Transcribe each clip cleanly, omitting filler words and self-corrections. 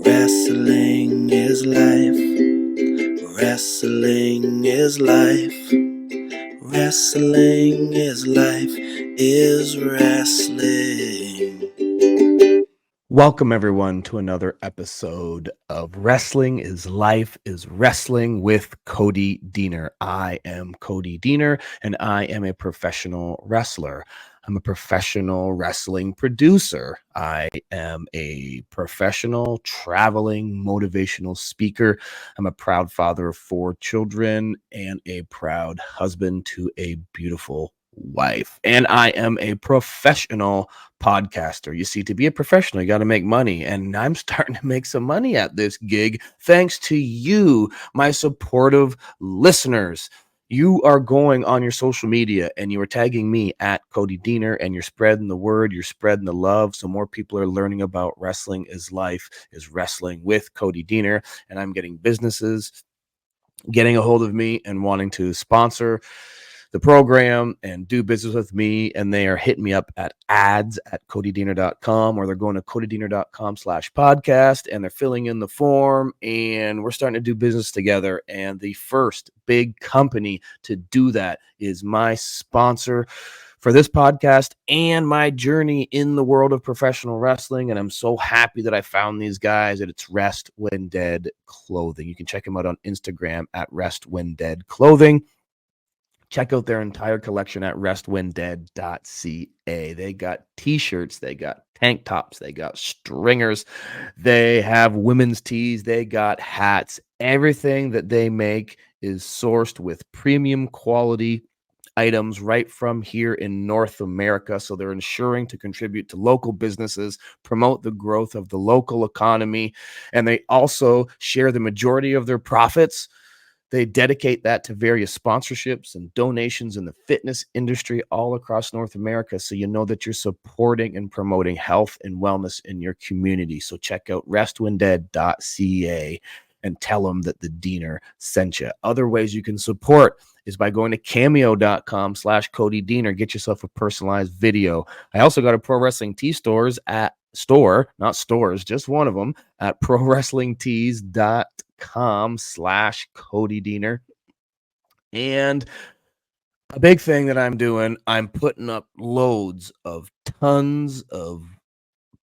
Wrestling is life. Wrestling is life. Wrestling is life is wrestling. Welcome, everyone, to another episode of Wrestling is Life is Wrestling with Cody Deaner. I am Cody Deaner, and I am a professional wrestler. I'm a professional wrestling producer. I am a professional traveling motivational speaker. I'm a proud father of 4 children and a proud husband to a beautiful wife. And I am a professional podcaster. You see, to be a professional, you got to make money. And I'm starting to make some money at this gig thanks to you, my supportive listeners. You are going on your social media and you are tagging me at Cody Deaner, and you're spreading the word, you're spreading the love. So more people are learning about Wrestling is Life is Wrestling with Cody Deaner. And I'm getting businesses getting a hold of me and wanting to sponsor the program and do business with me, and they are hitting me up at ads at codydeaner.com, or they're going to codydeaner.com/podcast and they're filling in the form, and we're starting to do business together. And the first big company to do that is my sponsor for this podcast and my journey in the world of professional wrestling. And I'm so happy that I found these guys, and it's Rest When Dead Clothing. You can check them out on Instagram at Rest When Dead Clothing. Check out their entire collection at restwhendead.ca. They got t-shirts, they got tank tops, they got stringers, they have women's tees, they got hats. Everything that they make is sourced with premium quality items right from here in North America. So they're ensuring to contribute to local businesses, promote the growth of the local economy, and they also share the majority of their profits. They dedicate that to various sponsorships and donations in the fitness industry all across North America. So you know that you're supporting and promoting health and wellness in your community. So check out restwhendead.ca and tell them that the Deaner sent you. Other ways you can support is by going to cameo.com/Cody Deaner. Get yourself a personalized video. I also got a Pro Wrestling Tee stores at not stores, just one of them, at prowrestlingtees.com/Cody Deaner. And a big thing that I'm doing, I'm putting up tons of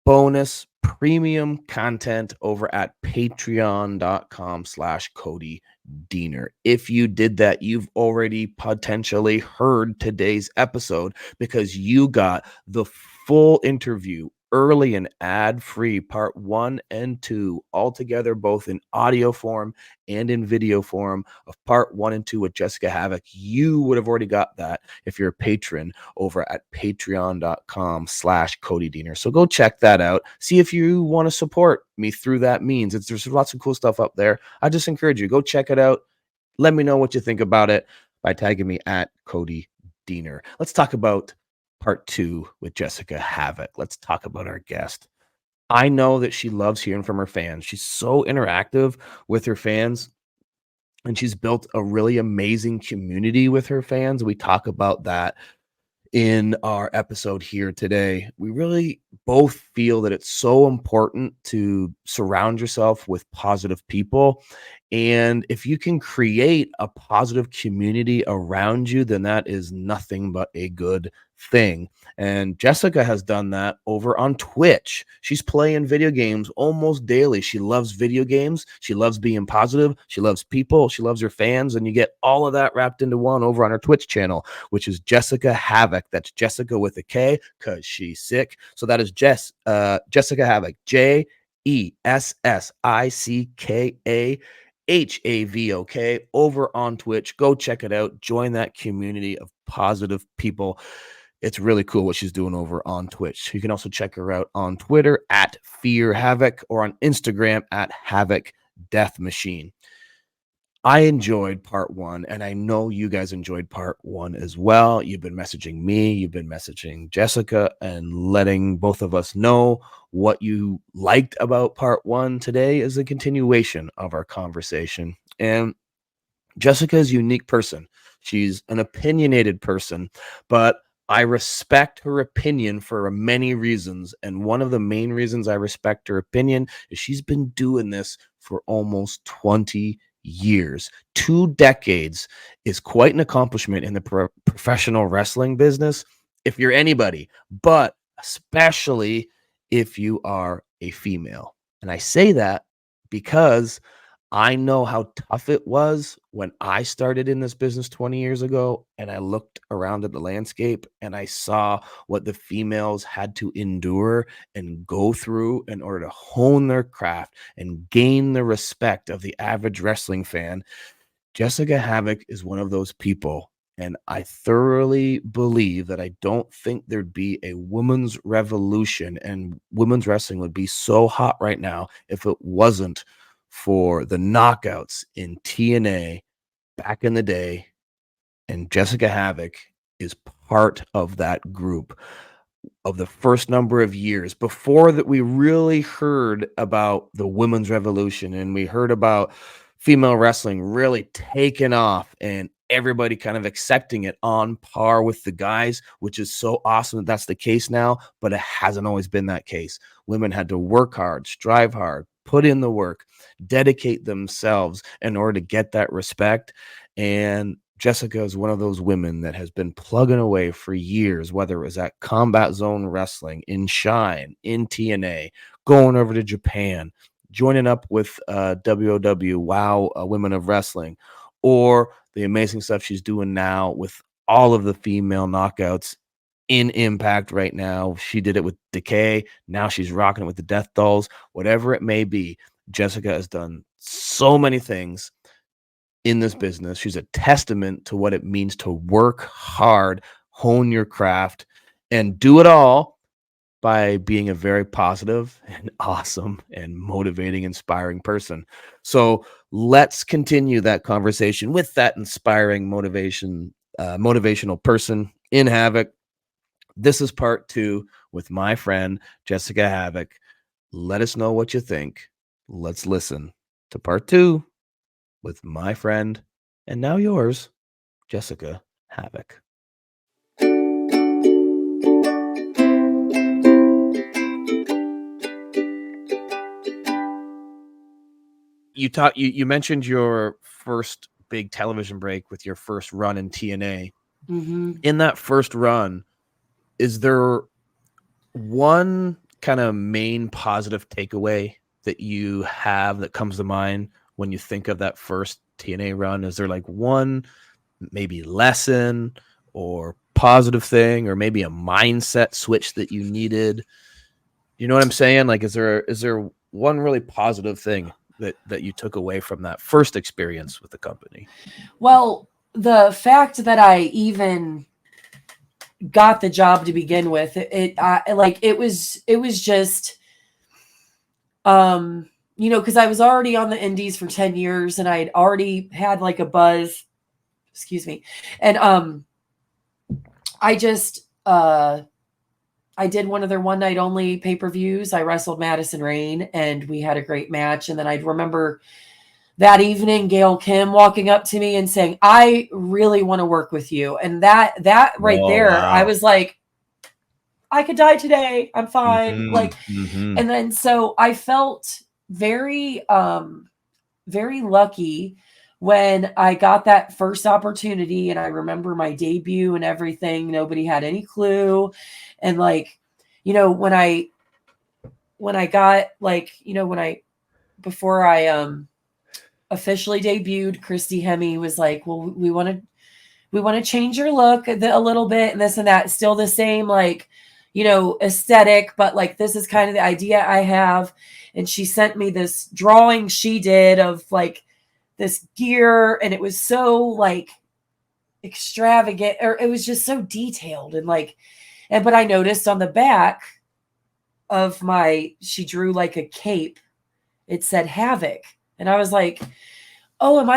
bonus premium content over at patreon.com/Cody Deaner. If you did that, you've already potentially heard today's episode, because you got the full interview early and ad-free, part 1 and 2, all together, both in audio form and in video form, of part 1 and 2 with Jessicka Havok. You would have already got that if you're a patron over at patreon.com/Cody Deaner. So go check that out. See if you want to support me through that means. There's lots of cool stuff up there. I just encourage you, go check it out. Let me know what you think about it by tagging me at Cody Deaner. Let's talk about part 2 with Jessicka Havok. Let's talk about our guest. I know that she loves hearing from her fans. She's so interactive with her fans, and she's built a really amazing community with her fans. We talk about that in our episode here today. We really both feel that it's so important to surround yourself with positive people. And if you can create a positive community around you, then that is nothing but a good thing. And Jessicka has done that over on Twitch. She's playing video games almost daily. She loves video games. She loves being positive. She loves people. She loves her fans. And you get all of that wrapped into one over on her Twitch channel, which is Jessicka Havok. That's Jessicka with a K, because she's sick. So that is Jessicka Havok, JESSICKA over on Twitch. Go check it out. Join that community of positive people. It's really cool what she's doing over on Twitch. You can also check her out on Twitter at Fear Havok, or on Instagram at Havok Death Machine. I enjoyed part 1, and I know you guys enjoyed part 1 as well. You've been messaging me, you've been messaging Jessicka, and letting both of us know what you liked about part 1. Today is a continuation of our conversation. And Jessicka is a unique person. She's an opinionated person, but I respect her opinion for many reasons. And one of the main reasons I respect her opinion is she's been doing this for almost 20 years. 2 decades is quite an accomplishment in the professional wrestling business if you're anybody, but especially if you are a female. And I say that because I know how tough it was when I started in this business 20 years ago, and I looked around at the landscape and I saw what the females had to endure and go through in order to hone their craft and gain the respect of the average wrestling fan. Jessicka Havok is one of those people, and I thoroughly believe that I don't think there'd be a women's revolution and women's wrestling would be so hot right now if it wasn't for the knockouts in TNA back in the day. And Jessicka Havok is part of that group of the first number of years before that we really heard about the women's revolution and we heard about female wrestling really taking off and everybody kind of accepting it on par with the guys, which is so awesome that that's the case now, but it hasn't always been that case. Women had to work hard, strive hard, put in the work, dedicate themselves in order to get that respect. And Jessicka is one of those women that has been plugging away for years, whether it was at Combat Zone Wrestling, in Shine, in TNA, going over to Japan, joining up with WOW, Wow, Women of Wrestling, or the amazing stuff she's doing now with all of the female knockouts in Impact right now. She did it with Decay. Now she's rocking it with the Death Dolls. Whatever it may be, Jessicka has done so many things in this business. She's a testament to what it means to work hard, hone your craft, and do it all by being a very positive and awesome and motivating, inspiring person. So let's continue that conversation with that inspiring motivational person in Havok. This is part 2 with my friend Jessicka Havok. Let us know what you think. Let's listen to part 2 with my friend, and now yours, Jessicka Havok. You mentioned your first big television break with your first run in TNA. Mm-hmm. In that first run, is there one kind of main positive takeaway that you have that comes to mind when you think of that first TNA run? Is there like one maybe lesson or positive thing or maybe a mindset switch that you needed? You know what I'm saying? Like, is there one really positive thing that you took away from that first experience with the company? Well, the fact that I even got the job to begin with, it was just, because I was already on the indies for 10 years and I had already had like a buzz, excuse me. And, I just, I did one of their one night only pay-per-views. I wrestled Madison Rain and we had a great match. And then I remember that evening, Gail Kim walking up to me and saying, "I really want to work with you." And that right there, wow. I was like, I could die today. I'm fine. And then so I felt very, very lucky when I got that first opportunity. And I remember my debut and everything. Nobody had any clue. And when I got before I officially debuted, Christy Hemme was like, "Well, we want to change your look a little bit and this and that." Still the same, aesthetic, but this is kind of the idea I have. And she sent me this drawing she did of this gear, and it was so extravagant, or it was just so detailed but I noticed on the back of she drew like a cape. It said Havok. And I was like, "Oh, am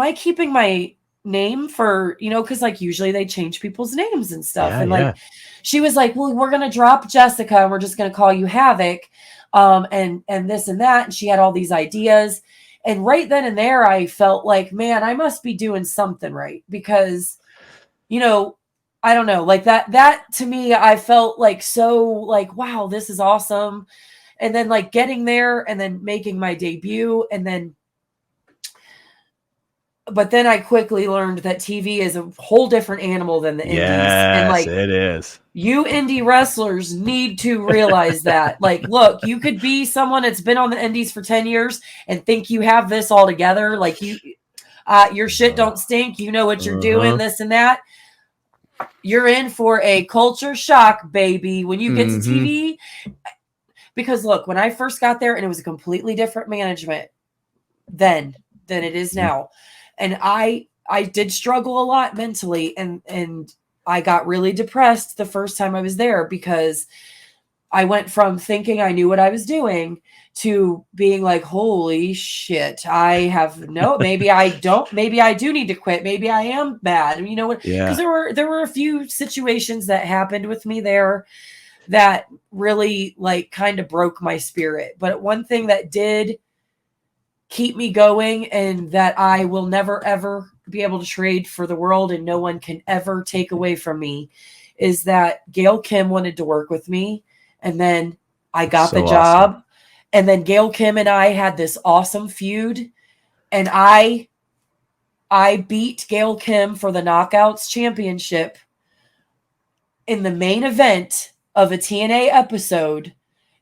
I keeping my name for, because usually they change people's names and stuff." She was like, "Well, we're going to drop Jessicka and we're just going to call you Havok. And this and that." And she had all these ideas. And right then and there, I felt like, man, I must be doing something right, because, I don't know, like that to me, I felt like so like, wow, this is awesome. And then like getting there and then making my debut but then I quickly learned that TV is a whole different animal than the indies. And Yes, like it is. you indie wrestlers need to realize that. Like, look, you could be someone that's been on the indies for 10 years and think you have this all together. Like your shit don't stink. You know what you're doing, this and that. You're in for a culture shock, baby, when you get to TV. Because look, when I first got there, and it was a completely different management then than it is now. And I did struggle a lot mentally, and I got really depressed the first time I was there, because I went from thinking I knew what I was doing to being like, holy shit, maybe I do need to quit. Maybe I am bad. You know what? Yeah. Because there were a few situations that happened with me there that really like kind of broke my spirit. But one thing that did keep me going, and that I will never ever be able to trade for the world, and no one can ever take away from me, is that Gail Kim wanted to work with me, and then I got the job. Awesome. And then Gail Kim and I had this awesome feud, and I beat Gail Kim for the Knockouts Championship in the main event of a TNA episode,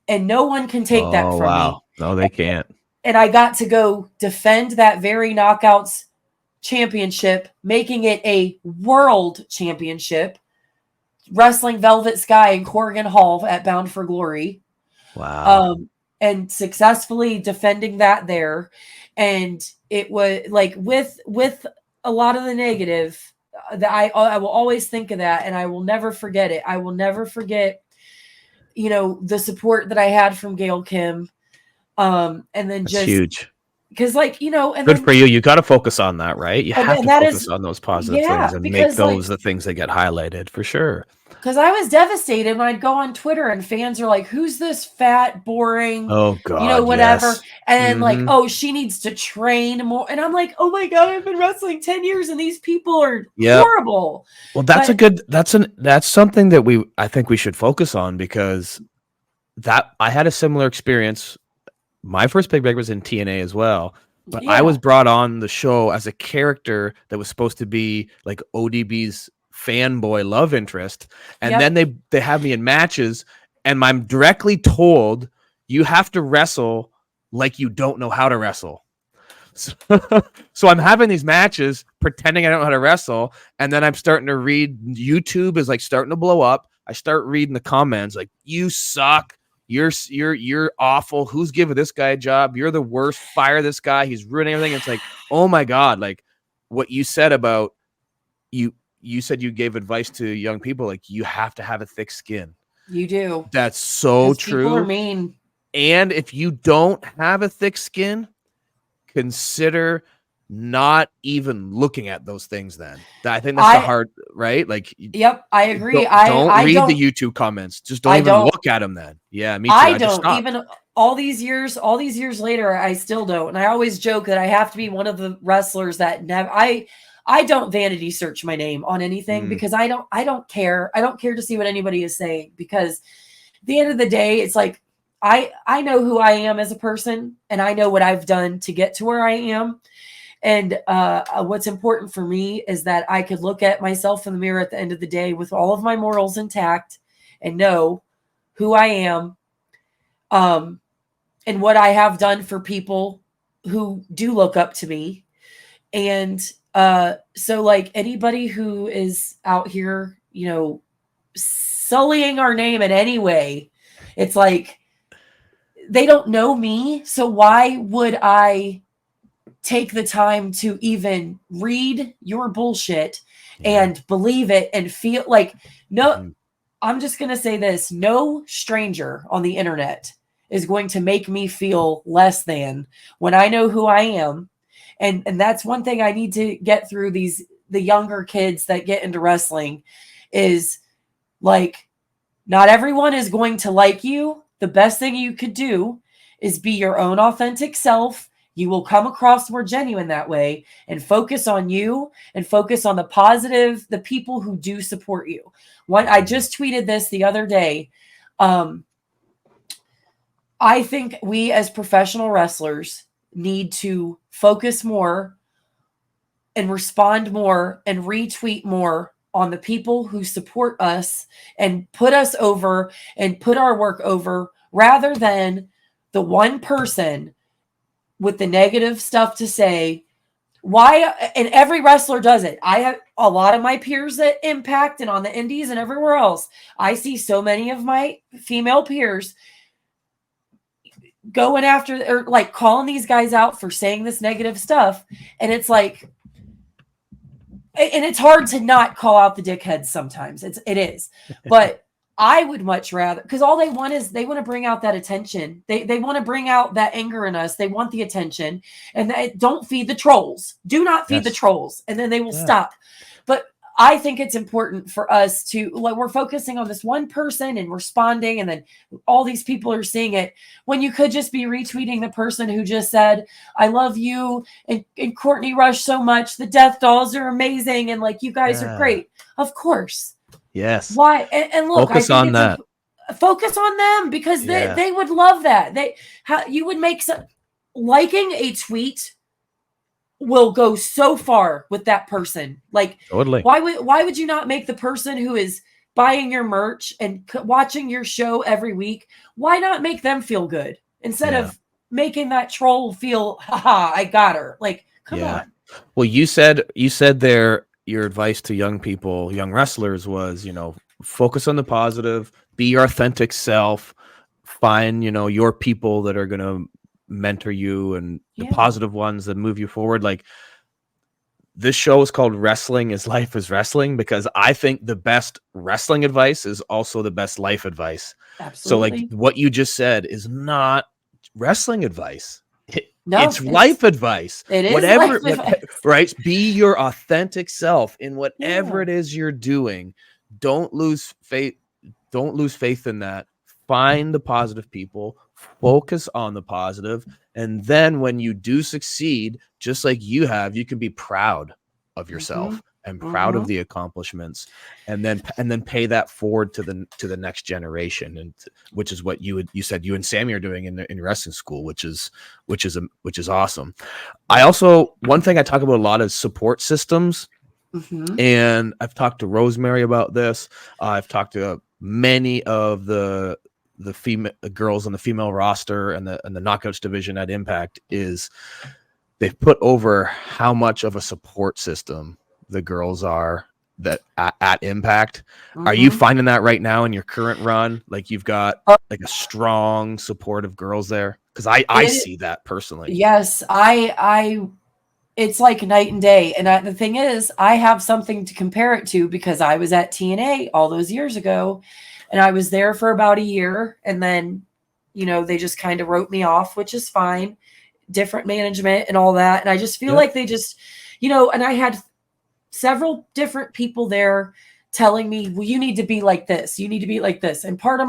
and no one can take that from me. No, they can't. And I got to go defend that very Knockouts Championship, making it a world championship, wrestling Velvet Sky in Corrigan Hall at Bound for Glory. Wow. And successfully defending that there. And it was like with a lot of the negative, that I will always think of that, and I will never forget it. I will never forget, the support that I had from Gail Kim. And then That's huge. Because and good then, for you. You got to focus on that, right? You have to focus on those positive things and make those the things that get highlighted for sure. Because I was devastated when I'd go on Twitter and fans are like, who's this fat, boring, whatever. Yes. And like, oh, she needs to train more. And I'm like, oh my God, I've been wrestling 10 years and these people are horrible. Well, that's something that I think we should focus on, because I had a similar experience. My first big break was in TNA as well, but I was brought on the show as a character that was supposed to be like ODB's fanboy love interest. And then they have me in matches, and I'm directly told, you have to wrestle like you don't know how to wrestle. So I'm having these matches pretending I don't know how to wrestle. And then I'm starting to read, YouTube is like starting to blow up. I start reading the comments like, you suck. You're awful. Who's giving this guy a job? You're the worst. Fire this guy. He's ruining everything. It's like, oh my God. Like what you said about you said you gave advice to young people. Like, you have to have a thick skin. You do. That's so true. People are mean. And if you don't have a thick skin, consider not even looking at those things then. I think that's the hard, right? Like, yep, I agree. Don't read the YouTube comments. Just don't look at them then. Yeah, me too. I don't even all these years later, I still don't. And I always joke that I have to be one of the wrestlers that never, I don't vanity search my name on anything, because I don't care. I don't care to see what anybody is saying, because at the end of the day, it's like, I know who I am as a person, and I know what I've done to get to where I am. And what's important for me is that I could look at myself in the mirror at the end of the day with all of my morals intact and know who I am, and what I have done for people who do look up to me. And so like anybody who is out here, sullying our name in any way, it's like, they don't know me. So why would I take the time to even read your bullshit and believe it and feel like, no, I'm just going to say this. No stranger on the internet is going to make me feel less than when I know who I am. And that's one thing I need to get through the younger kids that get into wrestling is like, not everyone is going to like you. The best thing you could do is be your own authentic self You will come across more genuine that way, and focus on you and focus on the positive, the people who do support you. I just tweeted this the other day. I think we as professional wrestlers need to focus more and respond more and retweet more on the people who support us and put us over and put our work over, rather than the one person with the negative stuff to say. Why? And every wrestler does it. I have a lot of my peers at Impact and on the indies and everywhere else. I see so many of my female peers going after, or like calling these guys out for saying this negative stuff. And it's like, and it's hard to not call out the dickheads sometimes. It is. But I would much rather, because all they want is, they want to bring out that attention. They want to bring out that anger in us. They want the attention, and don't feed the trolls. Do not feed the trolls, and then they will stop. But I think it's important for us to, like, we're focusing on this one person and responding, and then all these people are seeing it, when you could just be retweeting the person who just said, I love you and Courtney Rush so much. The Death Dolls are amazing, and like, you guys are great. Of course. Yes. Why? And look, focus on that. Focus on them, because they would love that. You would make liking a tweet will go so far with that person. Like, totally. Why would you not make the person who is buying your merch and watching your show every week, why not make them feel good instead of making that troll feel, haha, I got her. Like, come on. Well, you said there, your advice to young people, young wrestlers was, focus on the positive, be your authentic self, find, your people that are going to mentor you, and the positive ones that move you forward. Like, this show is called Wrestling is Life is Wrestling, because I think the best wrestling advice is also the best life advice. Absolutely. So like what you just said is not wrestling advice. It's life advice. It is whatever, life advice. Right? Be your authentic self in whatever it is you're doing. Don't lose faith. Don't lose faith in that. Find the positive people, focus on the positive, and then when you do succeed, just like you have, you can be proud of yourself and proud of the accomplishments, and then pay that forward to the next generation, and which is what you said you and Sammy are doing in wrestling school, which is awesome. I also, one thing I talk about a lot is support systems. And I've talked to Rosemary about this. I've talked to many of the female girls on the female roster and the knockouts division at Impact. Is they've put over how much of a support system the girls are that at Impact. Are you finding that right now in your current run? Like, you've got like a strong support of girls there? Because I see that personally. Yes, it's like night and day. And the thing is, I have something to compare it to, because I was at TNA all those years ago, and I was there for about a year. And then, they just kind of wrote me off, which is fine. Different management and all that. And I just feel like they just, and I had several different people there telling me, well, you need to be like this. You need to be like this. And part of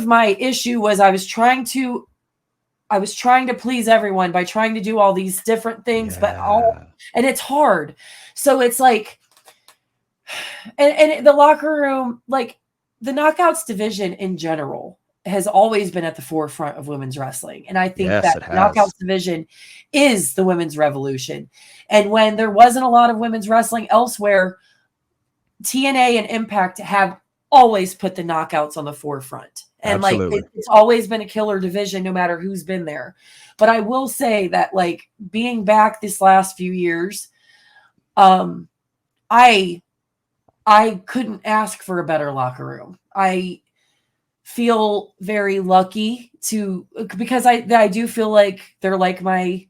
my issue was I was trying to please everyone by trying to do all these different things, and it's hard. So it's like, and the locker room, like the knockouts division in general has always been at the forefront of women's wrestling. And I think that knockouts division is the women's revolution. And when there wasn't a lot of women's wrestling elsewhere, TNA and Impact have always put the knockouts on the forefront. And Absolutely. Like, it's always been a killer division, no matter who's been there. But I will say that, like, being back this last few years, I couldn't ask for a better locker room. I feel very lucky because I do feel like they're like my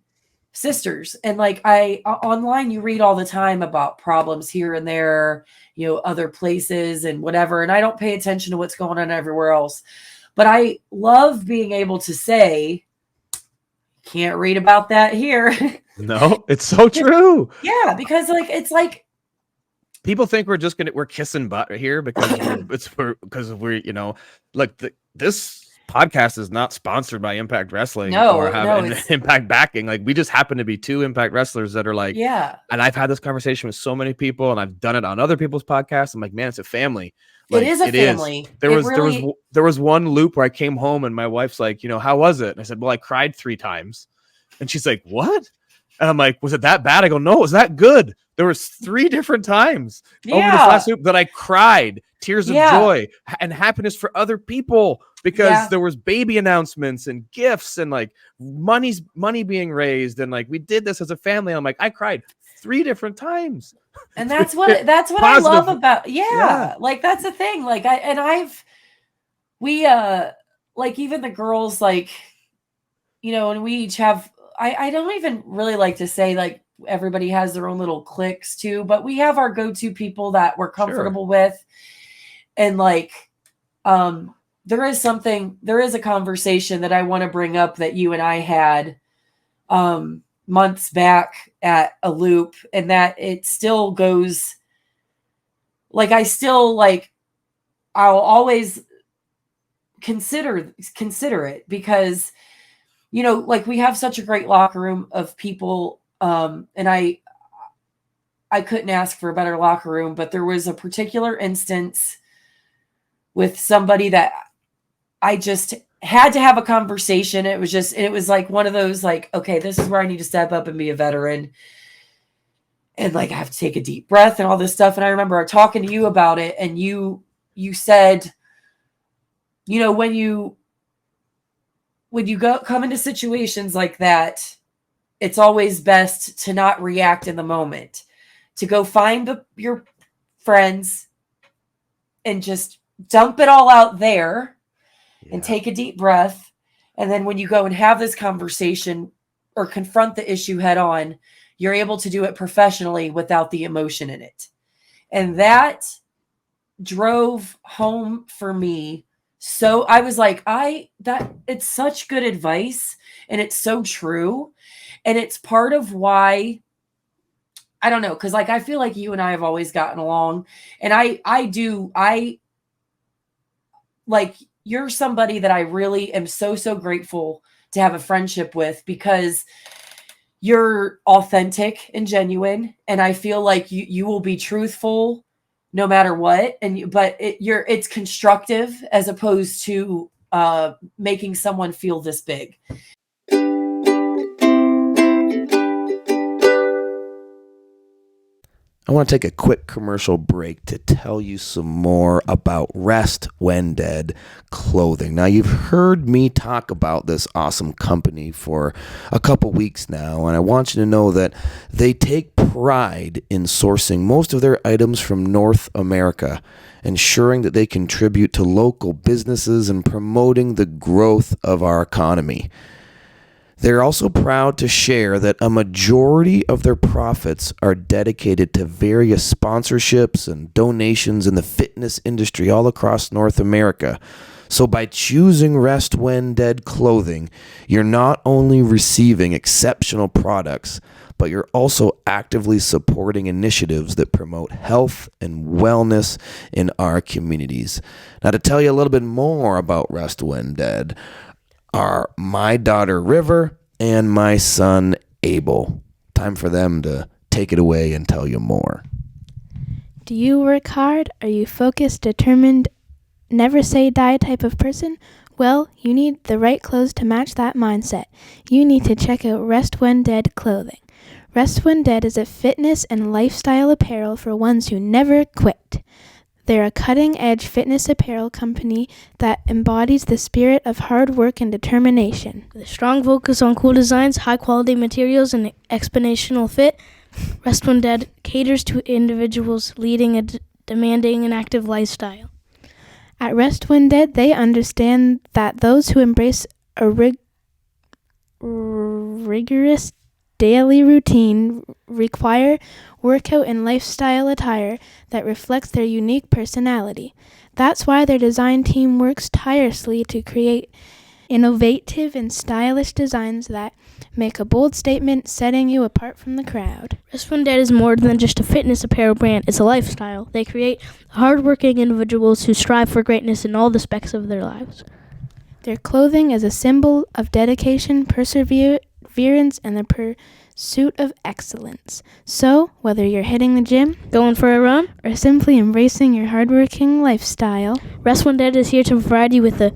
sisters. And like, online, you read all the time about problems here and there, other places and whatever. And I don't pay attention to what's going on everywhere else, but I love being able to say, can't read about that here. No, it's so true. Yeah. Because like, it's like, people think we're kissing butt here because we're like this podcast is not sponsored by Impact Wrestling or have Impact backing. Like, we just happen to be two Impact wrestlers that are like, yeah. And I've had this conversation with so many people, and I've done it on other people's podcasts. I'm like, man, it's a family. Like, it is a family. There was one loop where I came home and my wife's like, how was it? And I said, well, I cried 3 times. And she's like, what? And I'm like, was it that bad? I go, no, it was that good. There was 3 different times over this last loop that I cried tears of joy and happiness for other people, because there was baby announcements and gifts and like money being raised. And like, we did this as a family. I'm like, I cried 3 different times. And that's what I love about, like, that's the thing. Like we like, even the girls, like, and we each have, I don't even really like to say like everybody has their own little cliques too, but we have our go-to people that we're comfortable with. And like, there is a conversation that I want to bring up that you and I had, months back at a loop, and that it still goes, like, I'll always consider it, because, like, we have such a great locker room of people. And I couldn't ask for a better locker room, but there was a particular instance with somebody that I just had to have a conversation. It was like one of those, like, okay, this is where I need to step up and be a veteran. And like, I have to take a deep breath and all this stuff. And I remember talking to you about it, and you said, when you come into situations like that, it's always best to not react in the moment, to go find your friends and just dump it all out there and take a deep breath. And then when you go and have this conversation or confront the issue head on, you're able to do it professionally without the emotion in it. And that drove home for me. So I was like, it's such good advice, and it's so true. And it's part of why, I don't know, because like, I feel like you and I have always gotten along, and I like, you're somebody that I really am so grateful to have a friendship with, because you're authentic and genuine. And I feel like you will be truthful no matter what. But it's constructive, as opposed to making someone feel this big. I want to take a quick commercial break to tell you some more about Rest When Dead clothing. Now, you've heard me talk about this awesome company for a couple weeks now, and I want you to know that they take pride in sourcing most of their items from North America, ensuring that they contribute to local businesses and promoting the growth of our economy. They're also proud to share that a majority of their profits are dedicated to various sponsorships and donations in the fitness industry all across North America. So by choosing Rest When Dead clothing, you're not only receiving exceptional products, but you're also actively supporting initiatives that promote health and wellness in our communities. Now, to tell you a little bit more about Rest When Dead are my daughter River and my son Abel. Time for them to take it away and tell you more. Do you work hard? Are you focused, determined, never say die type of person? Well, you need the right clothes to match that mindset. You need to check out Rest When Dead clothing. Rest When Dead is a fitness and lifestyle apparel for ones who never quit. They're a cutting-edge fitness apparel company that embodies the spirit of hard work and determination. With a strong focus on cool designs, high-quality materials, and exponential fit, Rest When Dead caters to individuals leading a demanding and active lifestyle. At Rest When Dead, they understand that those who embrace a rigorous daily routine require workout and lifestyle attire that reflects their unique personality. That's why their design team works tirelessly to create innovative and stylish designs that make a bold statement, setting you apart from the crowd. Rest When Dead is more than just a fitness apparel brand, it's a lifestyle. They create hardworking individuals who strive for greatness in all aspects of their lives. Their clothing is a symbol of dedication, perseverance, and the pursuit of excellence. So, whether you're hitting the gym, Going for a run? or simply embracing your hardworking lifestyle, Rest When Dead is here to provide you with the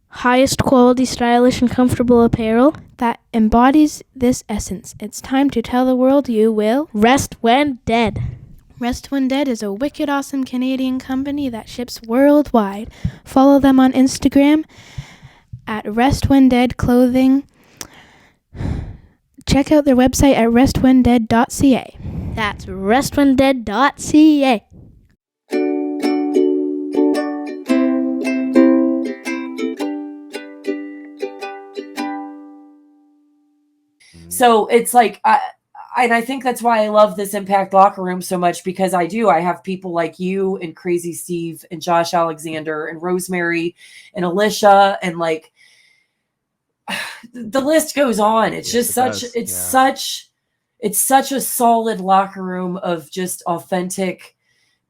highest quality, stylish, and comfortable apparel that embodies this essence. It's time to tell the world you will rest when dead. Rest When Dead is a wicked awesome Canadian company that ships worldwide. Follow them on Instagram at Rest When Dead Clothing. Check out their website at restwhendead.ca. That's restwhendead.ca. So it's like, I think that's why I love this Impact locker room so much, because I have people like you and Crazy Steve and Josh Alexander and Rosemary and Alicia, and like the list goes on. It's just it's such a solid locker room of just authentic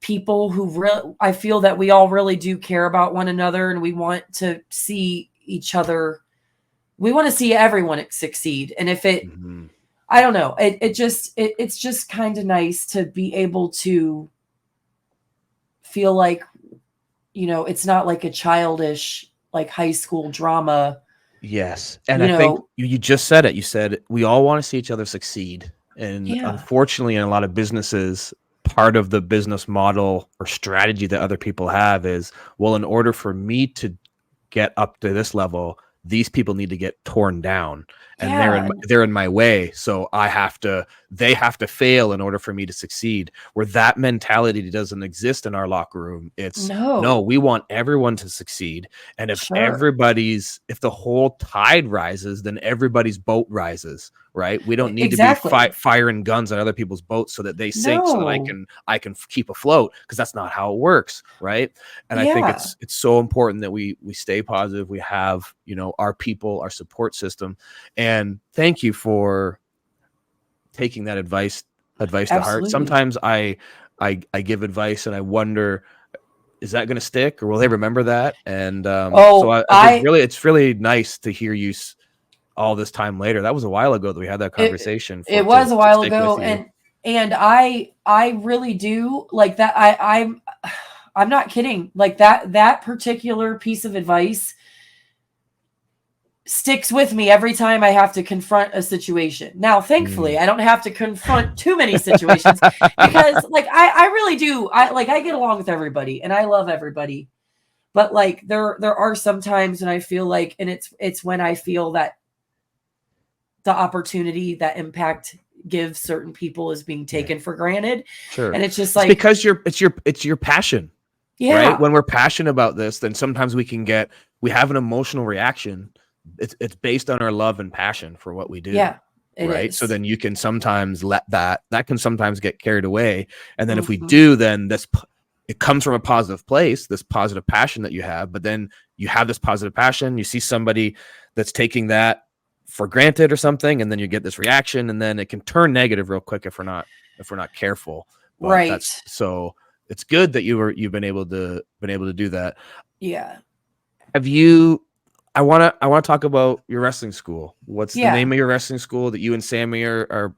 people who I feel that we all really do care about one another, and we want to see each other. We want to see everyone succeed. And if it, I don't know, it's just kind of nice to be able to feel like, it's not like a childish, like high school drama. Yes. And I think you just said it. You said we all want to see each other succeed. And unfortunately, in a lot of businesses, part of the business model or strategy that other people have is, well, in order for me to get up to this level, these people need to get torn down, and they're in my way. So they have to fail in order for me to succeed, where that mentality doesn't exist in our locker room. It's no, we want everyone to succeed. And if if the whole tide rises, then everybody's boat rises, right? We don't need to be firing guns at other people's boats so that they sink so that I can keep afloat, because that's not how it works. Right. And I think it's so important that we stay positive. We have, our people, our support system. And thank you for taking that advice to heart. Sometimes I give advice and I wonder, is that going to stick, or will they remember that? And it's really nice to hear you all this time later. That was a while ago that we had that conversation. It was a while ago. And I really do like that. I'm not kidding. Like that particular piece of advice sticks with me every time I have to confront a situation. Now, thankfully, I don't have to confront too many situations because I really do. I get along with everybody and I love everybody, but like there are some times when I feel like, and it's when I feel that the opportunity that Impact gives certain people is being taken for granted. Sure. And it's just like, because it's your passion. Yeah. Right. When we're passionate about this, then sometimes we have an emotional reaction. It's based on our love and passion for what we do. Yeah. Right. So then you can sometimes let that can sometimes get carried away. And then if we do, then it comes from a positive place, this positive passion that you have, but then you have this positive passion, you see somebody that's taking that for granted or something, and then you get this reaction, and then it can turn negative real quick if we're not careful. But right. So it's good that you've been able to do that. Yeah. I want to talk about your wrestling school. What's the name of your wrestling school that you and Sammy are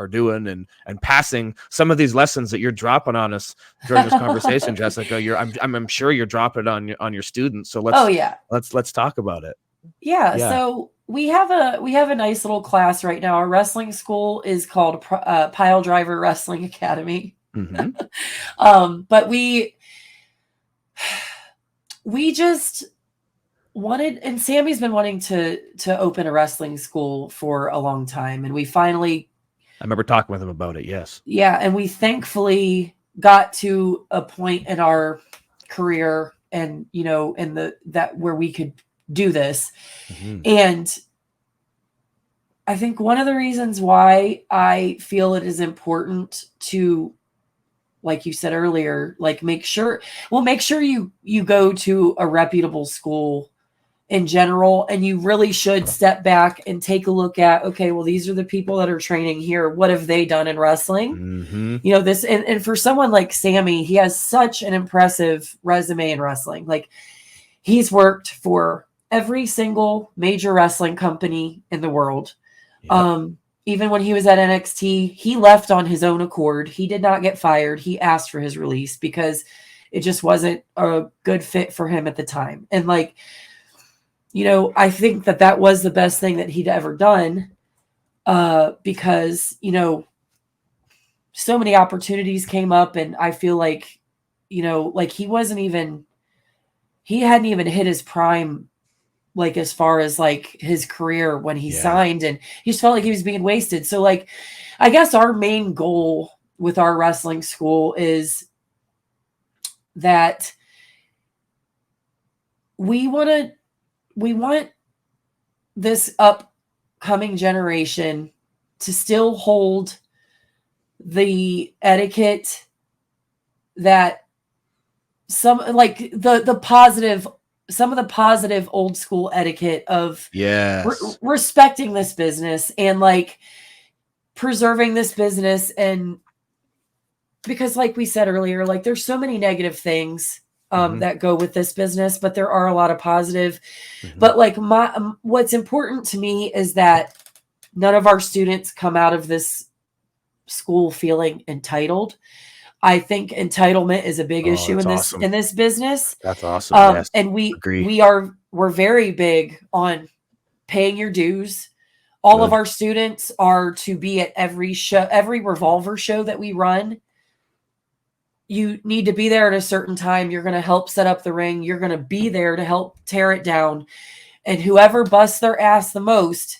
doing and passing some of these lessons that you're dropping on us during this conversation, Jessicka? I'm sure you're dropping it on your students. So let's talk about it. Yeah. So we have a nice little class right now. Our wrestling school is called Pile Driver Wrestling Academy. Mm-hmm. But we just wanted, and Sammy's been wanting to open a wrestling school for a long time, and we finally, I remember talking with him about it. Yes. Yeah. And we thankfully got to a point in our career and, that where we could do this. Mm-hmm. And I think one of the reasons why I feel it is important to, like you said earlier, make sure you go to a reputable school in general, and you really should step back and take a look at, okay, well, these are the people that are training here. What have they done in wrestling? Mm-hmm. This, and for someone like Sammy, he has such an impressive resume in wrestling. Like, He's worked for every single major wrestling company in the world. Yep. Even when he was at NXT, he left on his own accord. He did not get fired. He asked for his release because it just wasn't a good fit for him at the time. And like, you know, I think that was the best thing that he'd ever done, because, you know, so many opportunities came up, and I feel like, you know, like he hadn't even hit his prime, like as far as like his career when he signed, and he just felt like he was being wasted. So like, I guess our main goal with our wrestling school is that we want this upcoming generation to still hold the etiquette that some like the positive, some of the positive old school etiquette of respecting this business and like preserving this business. And because like we said earlier, like there's so many negative things that go with this business, but there are a lot of positive. But like what's important to me is that none of our students come out of this school feeling entitled. I think entitlement is a big issue in this in this business. That's awesome. Yes. And we're very big on paying your dues. All of our students are to be at every show, every Revolver show that we run. You need to be there at a certain time. You're going to help set up the ring. You're going to be there to help tear it down. And whoever busts their ass the most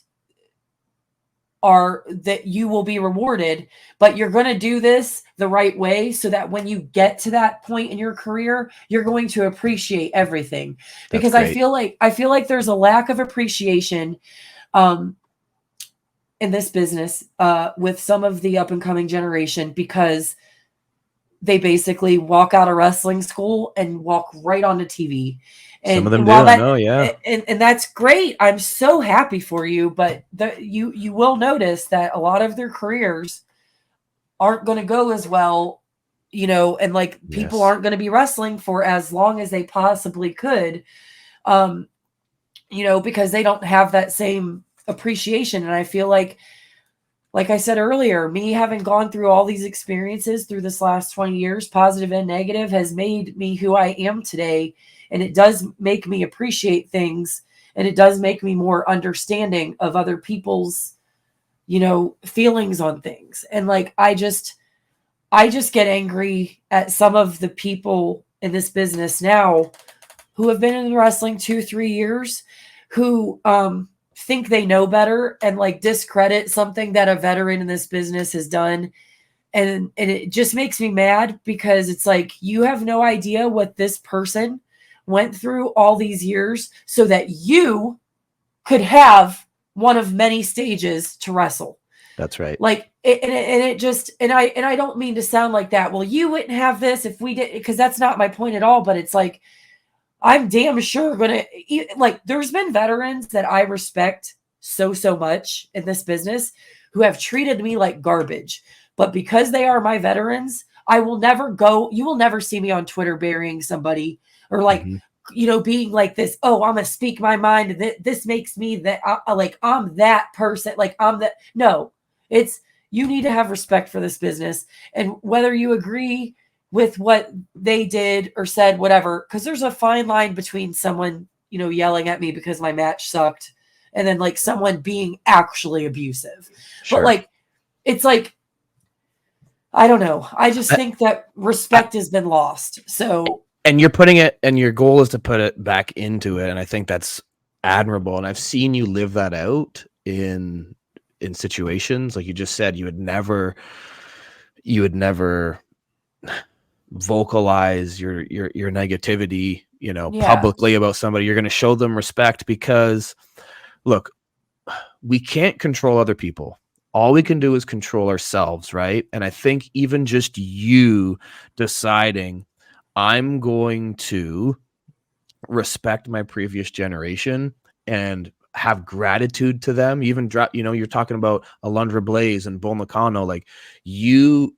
that you will be rewarded, but you're going to do this the right way so that when you get to that point in your career, you're going to appreciate everything. Because I feel like there's a lack of appreciation in this business with some of the up and coming generation, because they basically walk out of wrestling school and walk right onto TV. And some of them while do, and that's great. I'm so happy for you, but you will notice that a lot of their careers aren't going to go as well, you know, and like people aren't going to be wrestling for as long as they possibly could, you know, because they don't have that same appreciation. And I feel like I said earlier, me having gone through all these experiences through this last 20 years, positive and negative, has made me who I am today. And it does make me appreciate things, and it does make me more understanding of other people's, you know, feelings on things. And like, I just get angry at some of the people in this business now who have been in wrestling 2-3 years, who think they know better and like discredit something that a veteran in this business has done. And it just makes me mad, because it's like, you have no idea what this person went through all these years so that you could have one of many stages to wrestle. That's right. Like, I don't mean to sound like that. Well, you wouldn't have this if we did, because that's not my point at all. But it's like, I'm damn sure there's been veterans that I respect so much in this business who have treated me like garbage. But because they are my veterans, you will never see me on Twitter burying somebody, or like, you know, being like this, oh, I'm going to speak my mind. And this makes me that I'm that person. Like no, it's, you need to have respect for this business. And whether you agree with what they did or said, whatever, because there's a fine line between someone, you know, yelling at me because my match sucked, and then like someone being actually abusive. Sure. But like, it's like, I don't know. I just think that respect has been lost. So, and you're putting it, and your goal is to put it back into it. And I think that's admirable. And I've seen you live that out in situations. Like you just said, you would never vocalize your negativity, you know, publicly about somebody. You're going to show them respect, because look, we can't control other people. All we can do is control ourselves, right? And I think even just you deciding, I'm going to respect my previous generation and have gratitude to them. Even you're talking about Alundra Blaze and Bull Nakano, like you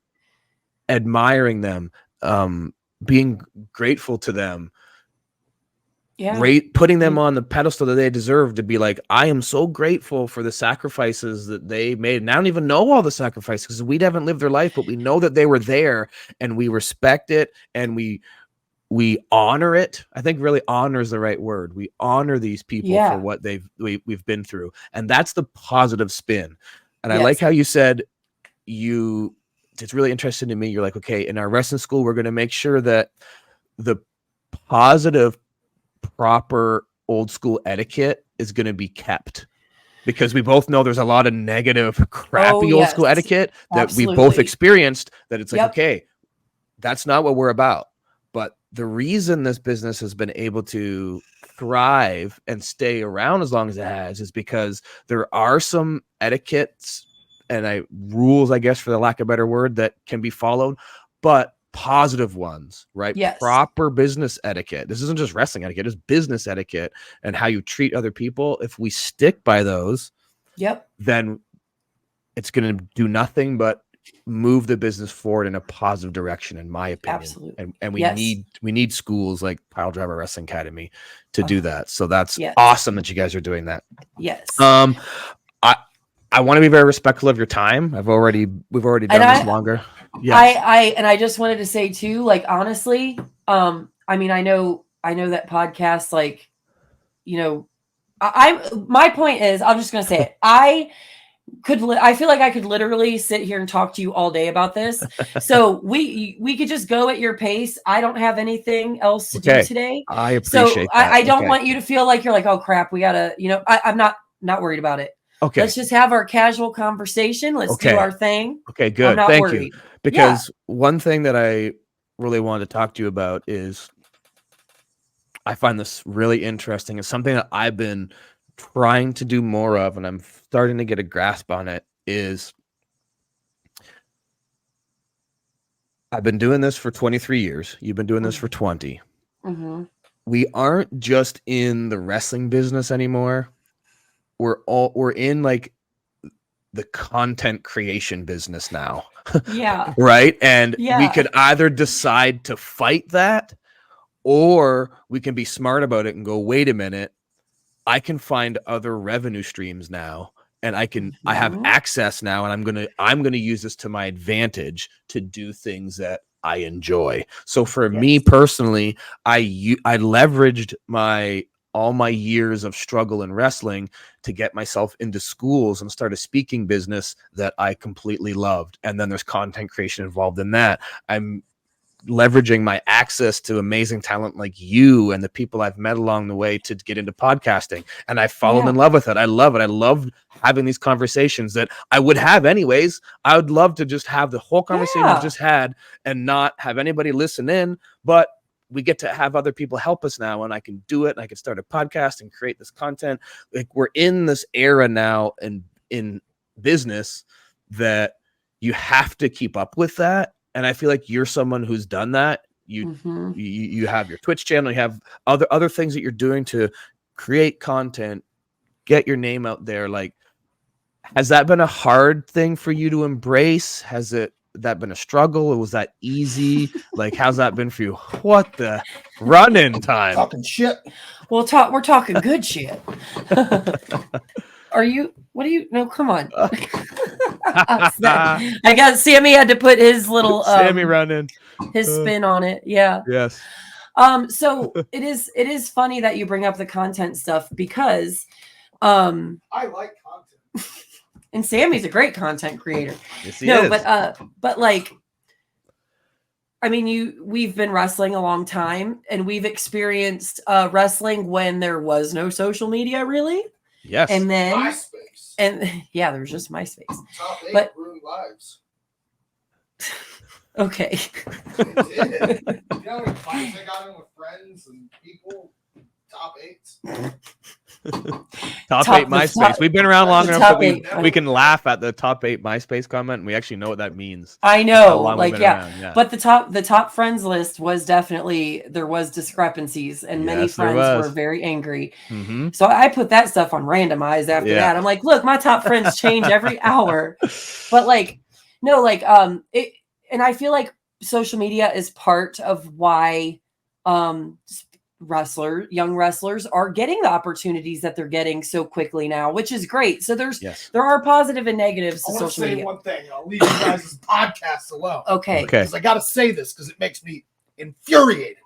admiring them, being grateful to them, putting them on the pedestal that they deserve, to be like, I am so grateful for the sacrifices that they made. And I don't even know all the sacrifices because we haven't lived their life, but we know that they were there, and we respect it, and we honor it. I think really honor is the right word. We honor these people for what we've been through. And that's the positive spin. And I like how you said it's really interesting to me. You're like, okay, in our wrestling school, we're going to make sure that the positive, proper old school etiquette is going to be kept, because we both know there's a lot of negative, crappy old school etiquette that we both experienced, that it's like, okay, that's not what we're about. But the reason this business has been able to thrive and stay around as long as it has is because there are some etiquettes and rules, I guess, for the lack of a better word, that can be followed, but positive ones, right? Yes. Proper business etiquette. This isn't just wrestling etiquette, it's business etiquette and how you treat other people. If we stick by those, then it's going to do nothing but move the business forward in a positive direction, in my opinion. Absolutely. And we need schools like Pile Driver Wrestling Academy to do that. So that's awesome that you guys are doing that. Yes. I want to be very respectful of your time. We've already done this longer. Yes. I just wanted to say too, like, honestly, I mean, I know that podcast, like, you know, my point is, I'm just going to say it. I feel like I could literally sit here and talk to you all day about this. So we could just go at your pace. I don't have anything else to do today. I appreciate that. I don't want you to feel like you're like, oh crap, we gotta, you know, I'm not worried about it. Okay. Let's just have our casual conversation. Let's do our thing. Okay, good. Thank you. Because one thing that I really wanted to talk to you about is, I find this really interesting. It's something that I've been trying to do more of, and I'm starting to get a grasp on it, is I've been doing this for 23 years. You've been doing this for 20. Mm-hmm. We aren't just in the wrestling business anymore. We're in like the content creation business now. Yeah. Right. And we could either decide to fight that, or we can be smart about it and go, wait a minute, I can find other revenue streams now, and I have access now, and I'm gonna use this to my advantage to do things that I enjoy. So for me personally, I leveraged all my years of struggle in wrestling to get myself into schools and start a speaking business that I completely loved. And then there's content creation involved in that. I'm leveraging my access to amazing talent like you and the people I've met along the way to get into podcasting. And I've fallen in love with it. I love it. I love having these conversations that I would have anyways. I would love to just have the whole conversation I've just had and not have anybody listen in, but we get to have other people help us now, and I can do it, and I can start a podcast and create this content. Like, we're in this era now in business that you have to keep up with that. And I feel like you're someone who's done that. You have your Twitch channel, you have other things that you're doing to create content, get your name out there. Like, has that been a hard thing for you to embrace? Has that been a struggle, or was that easy? Like, how's that been for you? What the run-in time? Talking shit. We're talking good shit. No, come on. I got Sammy had to put his little Sammy running his spin on it. Yeah. Yes. So it is funny that you bring up the content stuff, because I like content. And Sammy's a great content creator. Yes, he is. But like, I mean, we've been wrestling a long time, and we've experienced wrestling when there was no social media, really. Yes. And then MySpace. And yeah, there was just MySpace. Top 8 But ruined lives. okay. It did. You know how many fights I got in with friends and people? Top 8s. Top 8 MySpace. We've been around long enough that we can laugh at the top 8 MySpace comment, and we actually know what that means. I know, like, yeah. But the top friends list was definitely, there was discrepancies, and many friends were very angry. Mm-hmm. So I put that stuff on randomized after that. I'm like, look, my top friends change every hour. But like, no, like, it, and I feel like social media is part of why, young wrestlers are getting the opportunities that they're getting so quickly now, which is great. So there are positive and negatives to I want to social say media. one thing. I'll leave you guys' podcast alone. Okay. Because I got to say this because it makes me infuriated.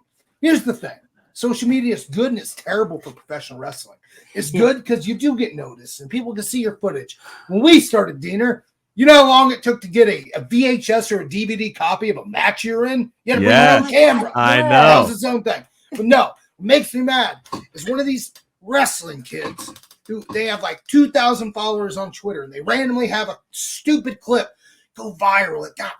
Here's the thing. Social media is good and it's terrible for professional wrestling. It's good because you do get noticed and people can see your footage. When we started, Deaner, you know how long it took to get a VHS or a DVD copy of a match you're in? You had to bring your own camera. I know. That was its own thing. But no, what makes me mad is one of these wrestling kids who they have like 2,000 followers on Twitter and they randomly have a stupid clip go viral. It got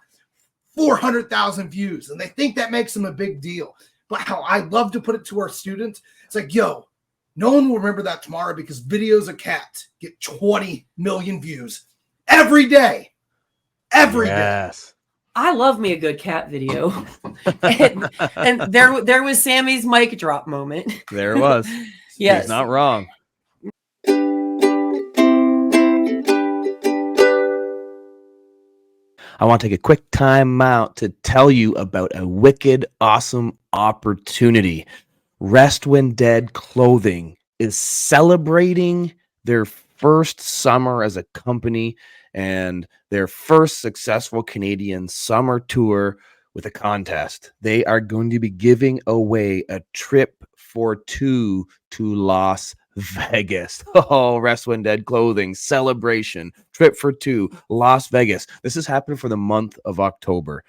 400,000 views and they think that makes them a big deal. But how I love to put it to our students, it's like, yo, no one will remember that tomorrow because videos of cats get 20 million views every day. Every day. I love me a good cat video. and there was Sammy's mic drop moment. There it was. Yes. He's not wrong. I want to take a quick time out to tell you about a wicked, awesome opportunity. Rest When Dead Clothing is celebrating their first summer as a company and their first successful Canadian summer tour with a contest. They are going to be giving away a trip for two to Las Vegas. Oh, Rest When Dead Clothing celebration, trip for two, Las Vegas. This is happening for the month of October.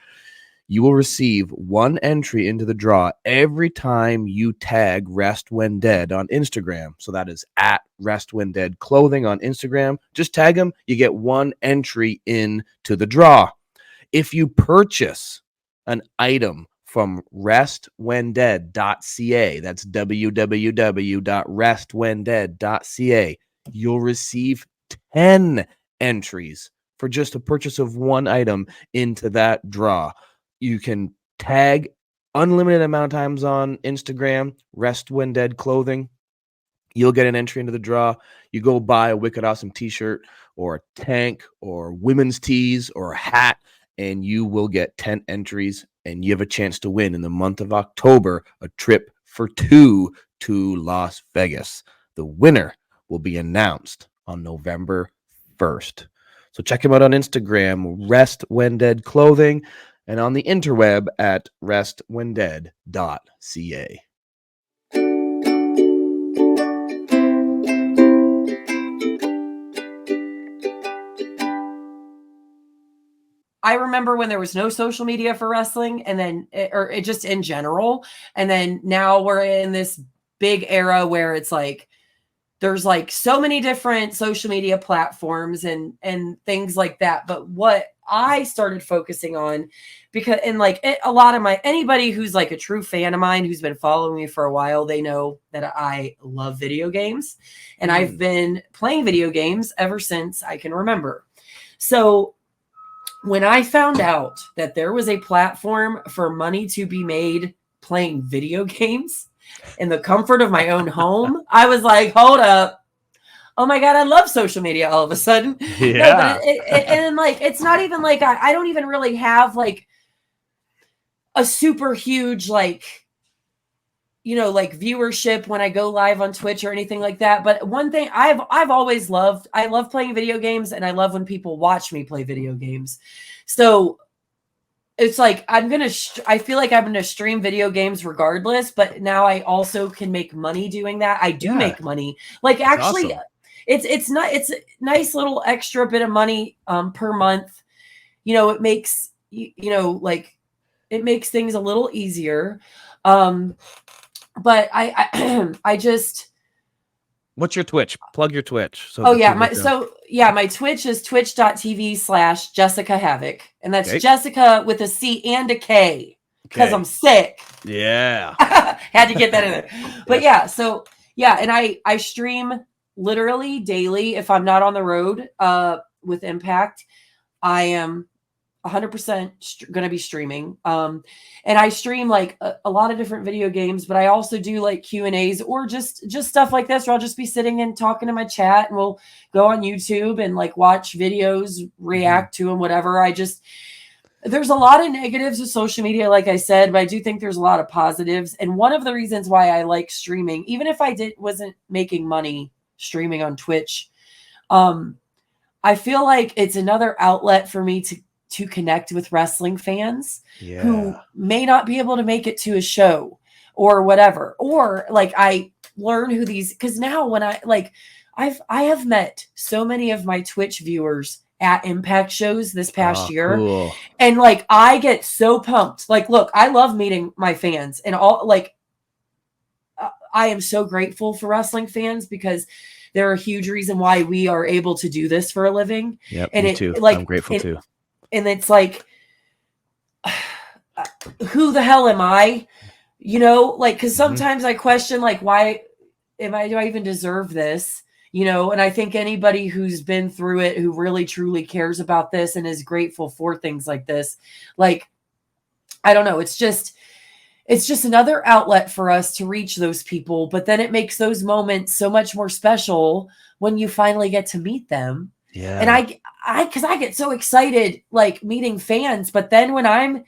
You will receive one entry into the draw every time you tag Rest When Dead on Instagram. So that is at Rest When Dead Clothing on Instagram. Just tag them. You get one entry into the draw. If you purchase an item from restwhendead.ca, that's www.restwhendead.ca, you'll receive 10 entries for just a purchase of one item into that draw. You can tag unlimited amount of times on Instagram, Rest When Dead Clothing. You'll get an entry into the draw. You go buy a wicked awesome t-shirt or a tank or women's tees or a hat, and you will get 10 entries, and you have a chance to win in the month of October a trip for two to Las Vegas. The winner will be announced on November 1st. So check him out on Instagram, Rest When Dead Clothing, and on the interweb at restwhendead.ca. I remember when there was no social media for wrestling and then, or it just in general. And then now we're in this big era where it's like, there's like so many different social media platforms and things like that. But what I started focusing on, because a lot of anybody who's like a true fan of mine who's been following me for a while, they know that I love video games and I've been playing video games ever since I can remember. So when I found out that there was a platform for money to be made playing video games in the comfort of my own home, I was like, hold up. Oh my God, I love social media all of a sudden. Yeah. No, but it's not even like, I don't even really have like a super huge, viewership when I go live on Twitch or anything like that. But one thing I've always loved, I love playing video games and I love when people watch me play video games. So it's like, I feel like I'm going to stream video games regardless, but now I also can make money doing that. I do make money. Like actually awesome. It's a nice little extra bit of money per month. It makes, it makes things a little easier. But I just. What's your Twitch? Plug your Twitch. My Twitch is twitch.tv/Jessicka Havok. And that's Jessica with a C and a K. Because I'm sick. Yeah. Had to get that in there. But and I stream literally daily. If I'm not on the road with Impact, I am 100% going to be streaming. And I stream like a lot of different video games, but I also do like Q&As or just stuff like this where I'll just be sitting and talking to my chat, and we'll go on YouTube and like watch videos, react to them, whatever. There's a lot of negatives with social media, like I said, but I do think there's a lot of positives. And one of the reasons why I like streaming, even if I wasn't making money streaming on Twitch, I feel like it's another outlet for me to connect with wrestling fans who may not be able to make it to a show or whatever. Or like I learn who these, because now when I have met so many of my Twitch viewers at Impact shows this past year. Cool. And like I get so pumped. Like, look, I love meeting my fans and all, like I am so grateful for wrestling fans because they're a huge reason why we are able to do this for a living. Yeah, and me too. Like, I'm grateful too. And it's like, who the hell am I? You know, like, because sometimes I question, like, why do I even deserve this? You know, and I think anybody who's been through it, who really truly cares about this and is grateful for things like this, like, I don't know, it's just another outlet for us to reach those people. But then it makes those moments so much more special when you finally get to meet them. Yeah. And because I get so excited, like meeting fans, but then when I'm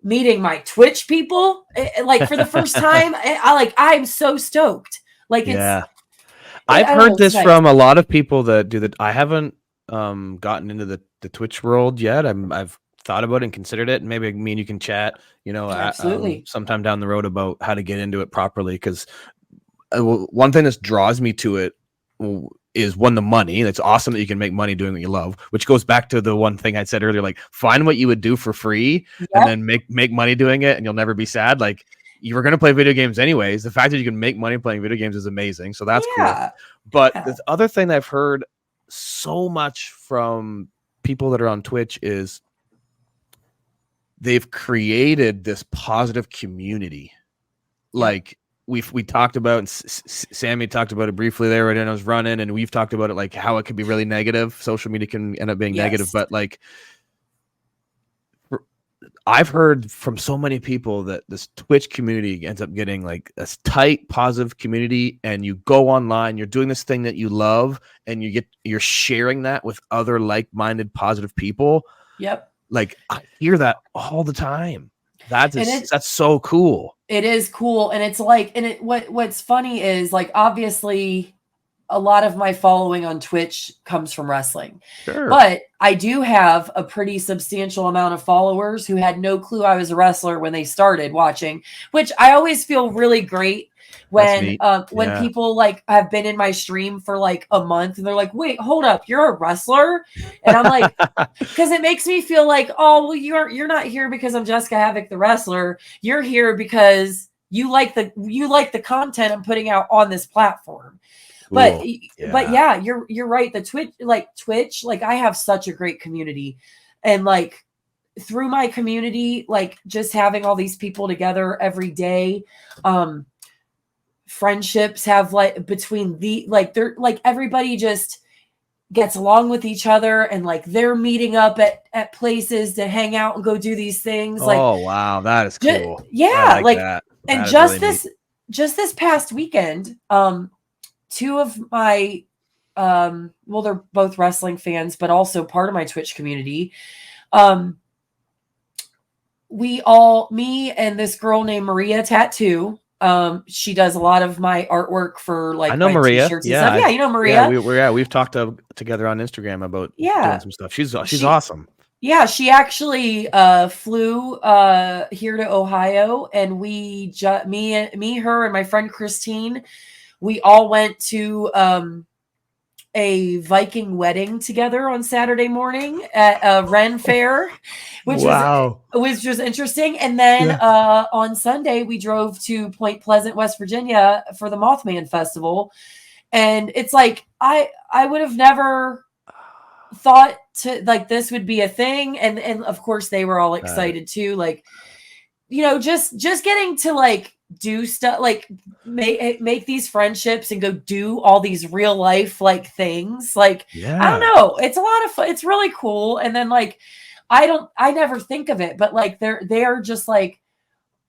meeting my Twitch people, like for the first time, I'm so stoked. Like, it's, I've heard this from a lot of people that do that. I haven't gotten into the Twitch world yet. I've thought about it and considered it. And maybe me and you can chat, you know, absolutely, sometime down the road about how to get into it properly. Because one thing that draws me to it is the money. It's awesome that you can make money doing what you love, which goes back to the one thing I said earlier, like find what you would do for free and then make money doing it, and you'll never be sad. Like, you were going to play video games anyways. The fact that you can make money playing video games is amazing. So that's cool. But the other thing that I've heard so much from people that are on Twitch is they've created this positive community. Like we talked about, and Sammy talked about it briefly there when I was running, and we've talked about it, like how it could be really negative. Social media can end up being negative, but like, I've heard from so many people that this Twitch community ends up getting like a tight, positive community, and you go online, you're doing this thing that you love, and you're sharing that with other like-minded, positive people. Yep. Like, I hear that all the time. That's so cool. It is cool. And it's like, and what's funny is, like, obviously a lot of my following on Twitch comes from wrestling. Sure. But I do have a pretty substantial amount of followers who had no clue I was a wrestler when they started watching, which I always feel really great when people like have been in my stream for like a month and they're like, wait, hold up, you're a wrestler? And I'm like, because it makes me feel like, oh, well, you're not here because I'm Jessicka Havok, the wrestler. You're here because you like the content I'm putting out on this platform. But yeah, you're right. The Twitch, like I have such a great community, and like through my community, like just having all these people together every day, friendships have like between they're like everybody just gets along with each other, and like they're meeting up at places to hang out and go do these things. Like, oh wow, that is cool. Yeah, like that. And just this past weekend, two of my well, they're both wrestling fans, but also part of my Twitch community. Me and this girl named Maria Tattoo. She does a lot of my artwork for like I know my Maria. T-shirts and stuff. Yeah, you know Maria. We've talked together on Instagram about doing some stuff. She's awesome. Yeah, she actually flew here to Ohio, and me, her, and my friend Christine, we all went to a Viking wedding together on Saturday morning at a Ren Fair, which was interesting. And then on Sunday, we drove to Point Pleasant, West Virginia for the Mothman Festival. And it's like, I would have never thought this would be a thing. And of course they were all excited too. Like, you know, just getting to like do stuff, like make these friendships and go do all these real life like things. Like, I don't know, it's a lot of fun. It's really cool. And then like, I never think of it, but like they're just like,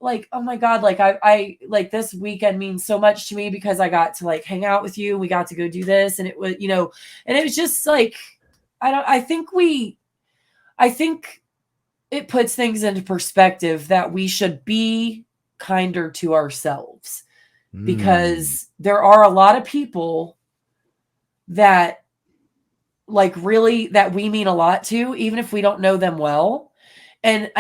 oh my God, like I like this weekend means so much to me because I got to like hang out with you. We got to go do this. And it was, you know, and it was just like, I think it puts things into perspective that we should be kinder to ourselves, because there are a lot of people that like really that we mean a lot to, even if we don't know them well. And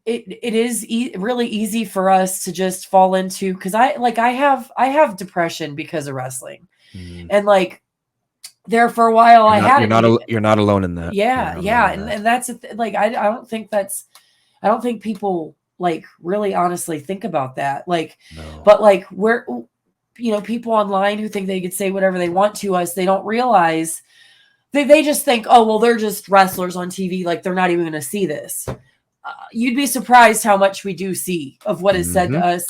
it is really easy for us to just fall into, because I have depression because of wrestling. And like there for a while you're not alone in that. Yeah. And that's like I don't think people like really honestly think about that. Like, No. but like we're, people online who think they could say whatever they want to us, they don't realize they just think, oh, well, they're just wrestlers on TV. Like they're not even going to see this. You'd be surprised how much we do see of what is said to us.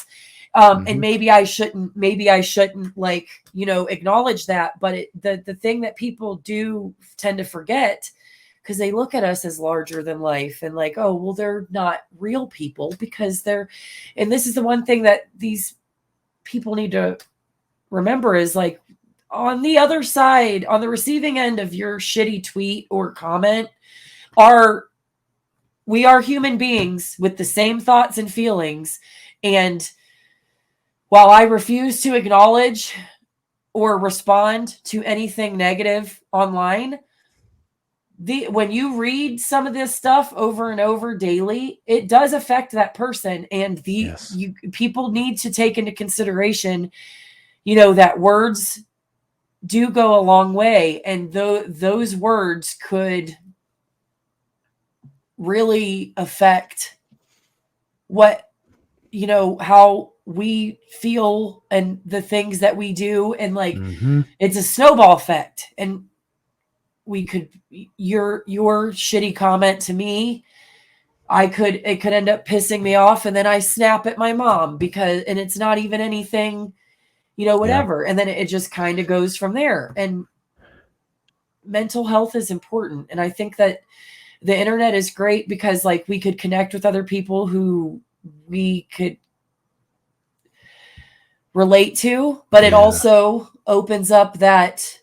And maybe I shouldn't like, acknowledge that. But the thing that people do tend to forget, because they look at us as larger than life and like, oh, well, they're not real people because and this is the one thing that these people need to remember is like, on the other side, on the receiving end of your shitty tweet or comment, we are human beings with the same thoughts and feelings. And while I refuse to acknowledge or respond to anything negative online, when you read some of this stuff over and over daily, it does affect that person. And people need to take into consideration, that words do go a long way. And those words could really affect what, how we feel and the things that we do. And like, it's a snowball effect. And your shitty comment to me, it could end up pissing me off. And then I snap at my mom and it's not even anything, whatever. Yeah. And then it just kind of goes from there. And mental health is important. And I think that the internet is great because like we could connect with other people who we could relate to, but it also opens up that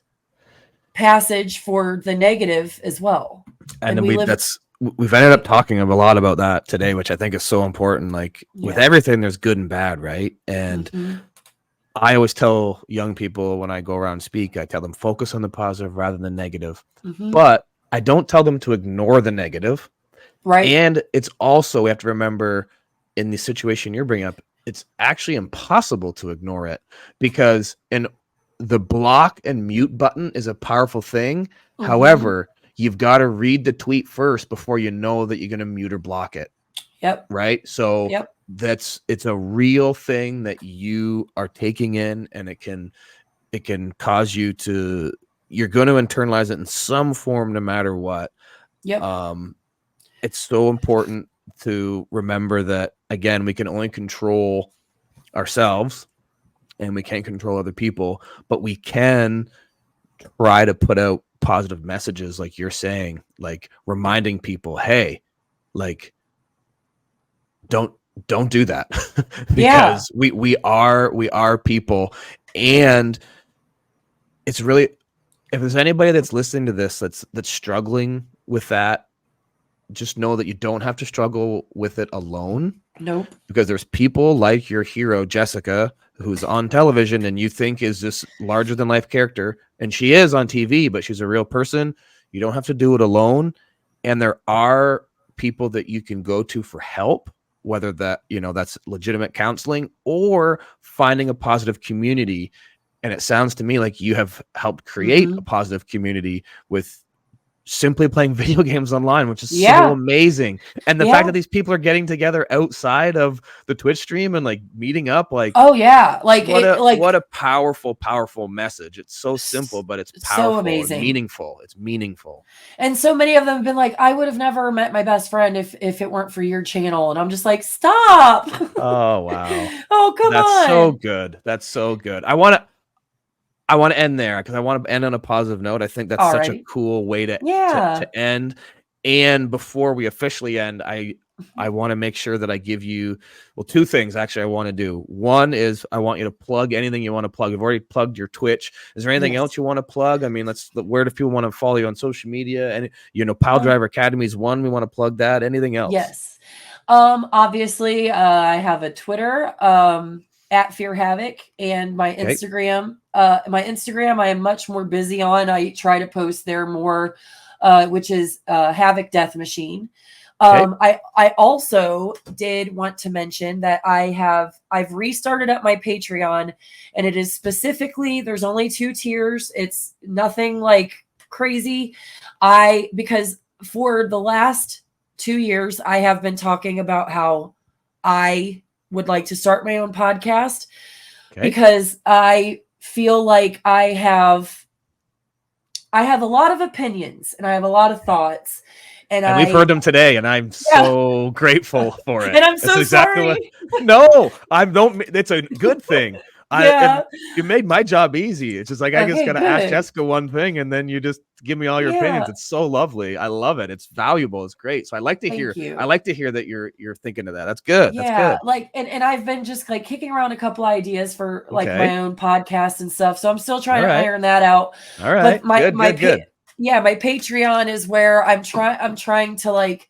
passage for the negative as well. And we've ended up talking a lot about that today, which I think is so important. Like with everything, there's good and bad, right? And I always tell young people when I go around and speak, I tell them focus on the positive rather than the negative. But I don't tell them to ignore the negative. Right. And it's also, we have to remember in the situation you're bringing up, it's actually impossible to ignore it because the block and mute button is a powerful thing. However, you've got to read the tweet first before you know that you're going to mute or block it. Yep. Right. So it's a real thing that you are taking in, and it can cause you to, you're going to internalize it in some form, no matter what. Yep. It's so important to remember that, again, we can only control ourselves and we can't control other people, but we can try to put out positive messages like you're saying, like reminding people, hey, like don't do that because we are people. And it's really, if there's anybody that's listening to this that's struggling with that, just know that you don't have to struggle with it alone. Nope. Because there's people like your hero, Jessicka, who's on television and you think is this larger than life character. And she is on TV, but she's a real person. You don't have to do it alone. And there are people that you can go to for help, whether that's legitimate counseling or finding a positive community. And it sounds to me like you have helped create a positive community with simply playing video games online, which is so amazing. And the fact that these people are getting together outside of the Twitch stream and like meeting up, like, oh yeah, like what a powerful message. It's so simple, but it's powerful, so amazing, and meaningful. It's meaningful. And so many of them have been like, I would have never met my best friend if it weren't for your channel. And I'm just like, stop. Oh wow. Oh come on. That's so good. That's so good. I want to end there because I want to end on a positive note. I think that's such a cool way to end. And before we officially end, I I want to make sure that I give you, well, two things actually I want to do. One is I want you to plug anything you want to plug. You've already plugged your Twitch. Is there anything Yes. else you want to plug? I mean, where do people want to follow you on social media? And, Pile Driver Academy is one. We want to plug that. Anything else? Yes. Obviously, I have a Twitter, at Fear Havoc, and my Instagram. My Instagram, I am much more busy on. I try to post there more, which is Havoc Death Machine. I also did want to mention that I've restarted up my Patreon, and it is specifically, there's only 2 tiers. It's nothing like crazy. Because for the last 2 years, I have been talking about how I would like to start my own podcast because I feel like I have a lot of opinions and I have a lot of thoughts. And we've heard them today, and I'm so grateful for it. And I'm so sorry. No, it's a good thing. You made my job easy. It's just like, I just got to ask Jessicka one thing, and then you just give me all your opinions. It's so lovely. I love it. It's valuable. It's great. So I like to hear that you're thinking of that. That's good. Yeah. That's good. Like, and I've been just like kicking around a couple ideas for like my own podcast and stuff. So I'm still trying to iron that out. All right. But good. Yeah, my Patreon is where I'm trying to like,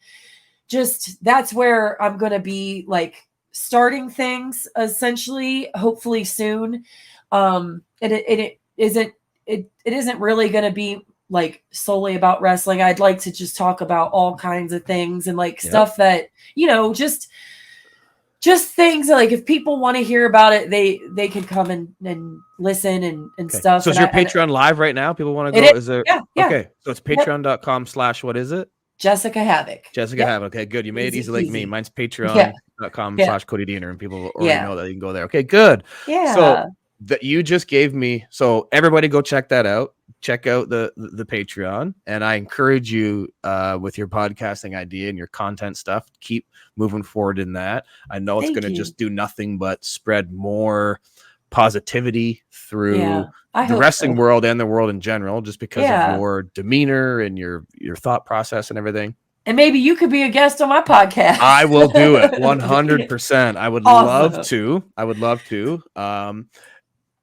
that's where I'm going to be like starting things essentially, hopefully soon. And it isn't really going to be like solely about wrestling. I'd like to just talk about all kinds of things and like stuff that, just things that, like, if people want to hear about it, they can come and listen and stuff. So is your Patreon live right now? People want to go? Is there? Yeah. Okay. So it's patreon.com/ what is it? Jessicka Havok. Jessicka Havok. Okay, good. You made it easy like me. Mine's patreon.com/ Cody Deaner, and people already know that you can go there. Okay, good. Yeah. So that you just gave me. So everybody go check that out. Check out the Patreon, and I encourage you with your podcasting idea and your content stuff. Keep moving forward in that. I know it's going to just do nothing but spread more positivity through the wrestling world and the world in general, just because of your demeanor and your thought process and everything. And maybe you could be a guest on my podcast. I will do it 100%. I would love to. I would love to.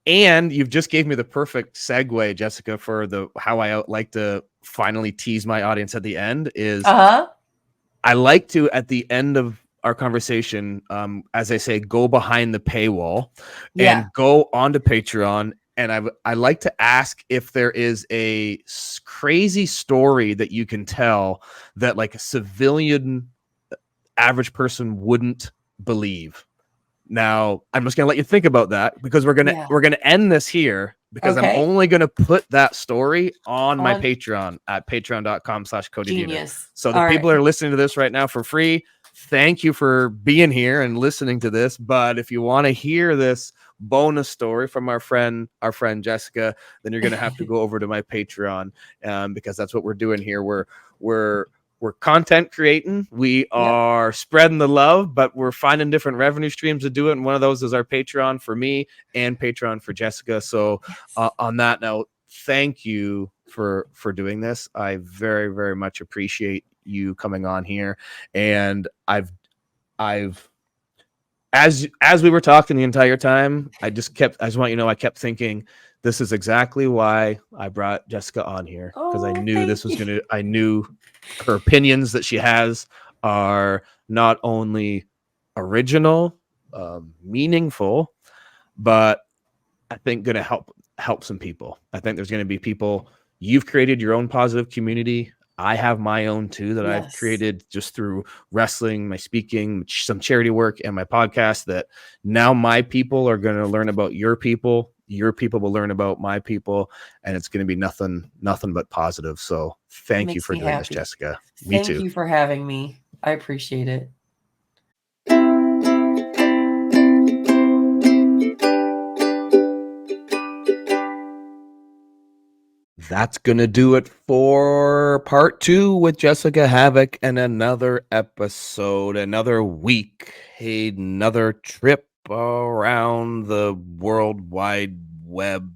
And you've just gave me the perfect segue, Jessicka, for how I like to finally tease my audience at the end is I like to, at the end of our conversation, as I say, go behind the paywall and go onto Patreon. And I like to ask if there is a crazy story that you can tell that like a civilian average person wouldn't believe. Now, I'm just going to let you think about that because we're going to end this here because I'm only going to put that story on my Patreon at patreon.com/ Cody Deaner. So the people that are listening to this right now for free, thank you for being here and listening to this. But if you want to hear this bonus story from our friend Jessicka, then you're going to have to go over to my Patreon because that's what we're doing here. We're content creating. We are spreading the love, but we're finding different revenue streams to do it. And one of those is our Patreon for me and Patreon for Jessicka. So on that note, thank you for doing this. I very, very much appreciate you coming on here. And I've as we were talking the entire time, I just want you to know, I kept thinking, this is exactly why I brought Jessicka on here, because I knew I knew her opinions that she has are not only original, meaningful, but I think going to help some people. I think there's going to be people. You've created your own positive community. I have my own too that I've created just through wrestling, my speaking, some charity work, and my podcast, that now my people are going to learn about your people. Your people will learn about my people, and it's going to be nothing but positive. So thank you for doing this, Jessicka. Me too. Thank you for having me. I appreciate it. That's going to do it for part 2 with Jessicka Havok, and another episode, another week, another trip around the World Wide Web.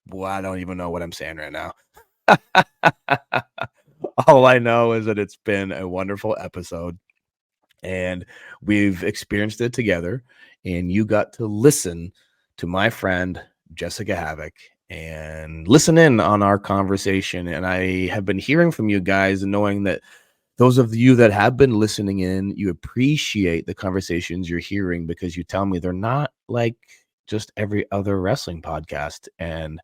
Well, I don't even know what I'm saying right now. All I know is that it's been a wonderful episode. and we've experienced it together, and you got to listen to my friend Jessicka Havok and listen in on our conversation. And I have been hearing from you guys and knowing that those of you that have been listening in, you appreciate the conversations you're hearing because you tell me they're not like just every other wrestling podcast. And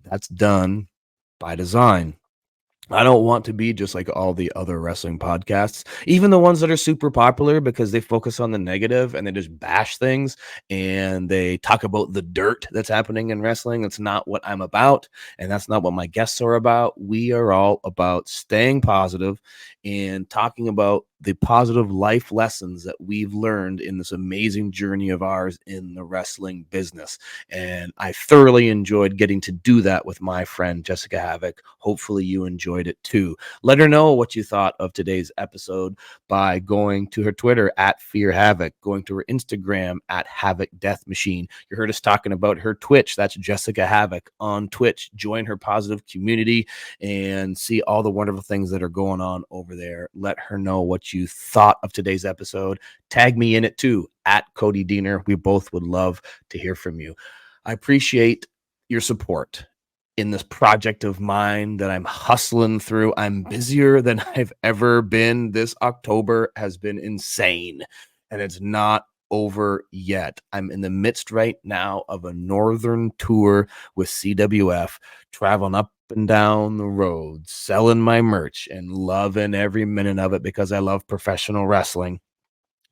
that's done by design. I don't want to be just like all the other wrestling podcasts, even the ones that are super popular because they focus on the negative and they just bash things and they talk about the dirt that's happening in wrestling. That's not what I'm about, and that's not what my guests are about. We are all about staying positive and talking about the positive life lessons that we've learned in this amazing journey of ours in the wrestling business. And I thoroughly enjoyed getting to do that with my friend Jessicka Havok. Hopefully you enjoyed it too. Let her know what you thought of today's episode by going to her Twitter at Fear Havoc, going to her Instagram at Havoc Death Machine. You heard us talking about her Twitch. That's Jessicka Havok on Twitch. Join her positive community and see all the wonderful things that are going on over there. Let her know what you thought of today's episode. Tag me in it too at Cody Deaner. We both would love to hear from you. I appreciate your support in this project of mine that I'm hustling through. I'm busier than I've ever been. This October has been insane, and it's not over yet. I'm in the midst right now of a northern tour with CWF, traveling up and down the road, selling my merch and loving every minute of it because I love professional wrestling.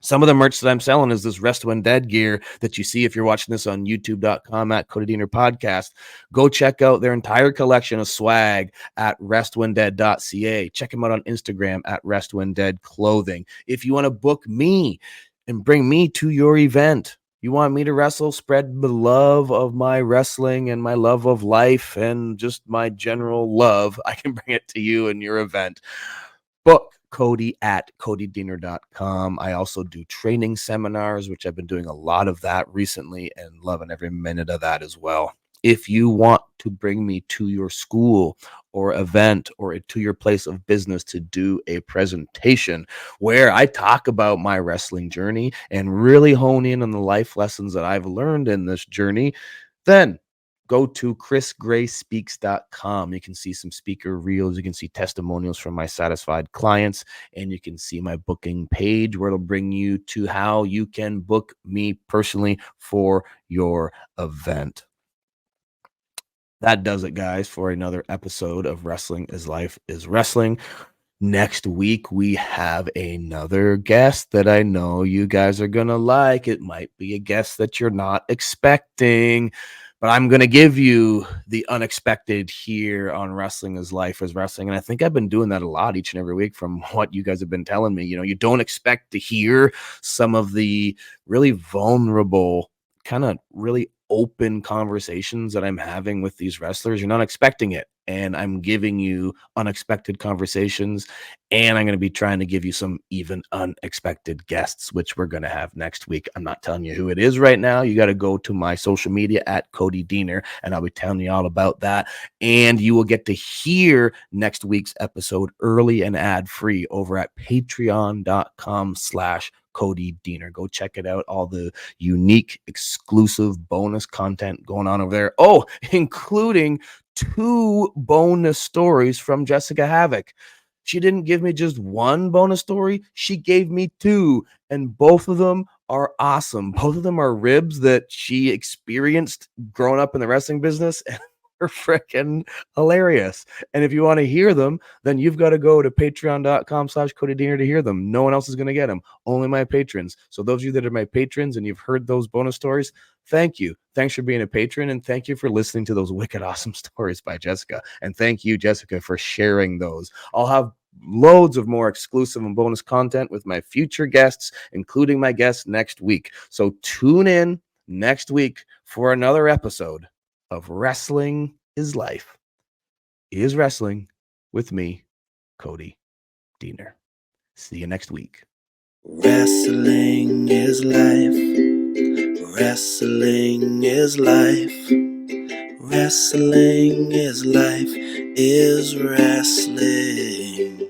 Some of the merch that I'm selling is this Rest When Dead gear that you see if you're watching this on youtube.com at Cody Deaner Podcast. Go check out their entire collection of swag at restwhendead.ca. Check them out on Instagram at restwhendead clothing. If you want to book me and bring me to your event, you want me to wrestle, spread the love of my wrestling and my love of life and just my general love, I can bring it to you in your event. Book Cody at codydeaner.com. I also do training seminars, which I've been doing a lot of that recently and loving every minute of that as well. If you want to bring me to your school or event or to your place of business to do a presentation where I talk about my wrestling journey and really hone in on the life lessons that I've learned in this journey, then go to chrisgrayspeaks.com. You can see some speaker reels. You can see testimonials from my satisfied clients, and you can see my booking page where it'll bring you to how you can book me personally for your event. That does it, guys, for another episode of Wrestling is Life is Wrestling. Next week, we have another guest that I know you guys are going to like. It might be a guest that you're not expecting, but I'm going to give you the unexpected here on Wrestling is Life is Wrestling. And I think I've been doing that a lot each and every week from what you guys have been telling me. You know, you don't expect to hear some of the really vulnerable, kind of really open conversations that I'm having with these wrestlers. You're not expecting it. And I'm giving you unexpected conversations, and I'm going to be trying to give you some even unexpected guests, which we're going to have next week. I'm not telling you who it is right now. You got to go to my social media at Cody Deaner, and I'll be telling you all about that. And you will get to hear next week's episode early and ad-free over at patreon.com/Cody Deaner. Go check it out. All the unique, exclusive bonus content going on over there. Oh, including 2 bonus stories from Jessicka Havok. She didn't give me just one bonus story. She gave me 2, and both of them are awesome. Both of them are ribs that she experienced growing up in the wrestling business, and are freaking hilarious. And if you want to hear them, then you've got to go to patreon.com/Cody Deaner to hear them. No one else is going to get them. Only my patrons. So those of you that are my patrons and you've heard those bonus stories, thank you. Thanks for being a patron, and thank you for listening to those wicked awesome stories by Jessicka. And thank you, Jessicka, for sharing those. I'll have loads of more exclusive and bonus content with my future guests, including my guests next week. So tune in next week for another episode of Wrestling is Life is Wrestling with me, Cody Deaner. See you next week. Wrestling is life. Wrestling is life. Wrestling is life is wrestling.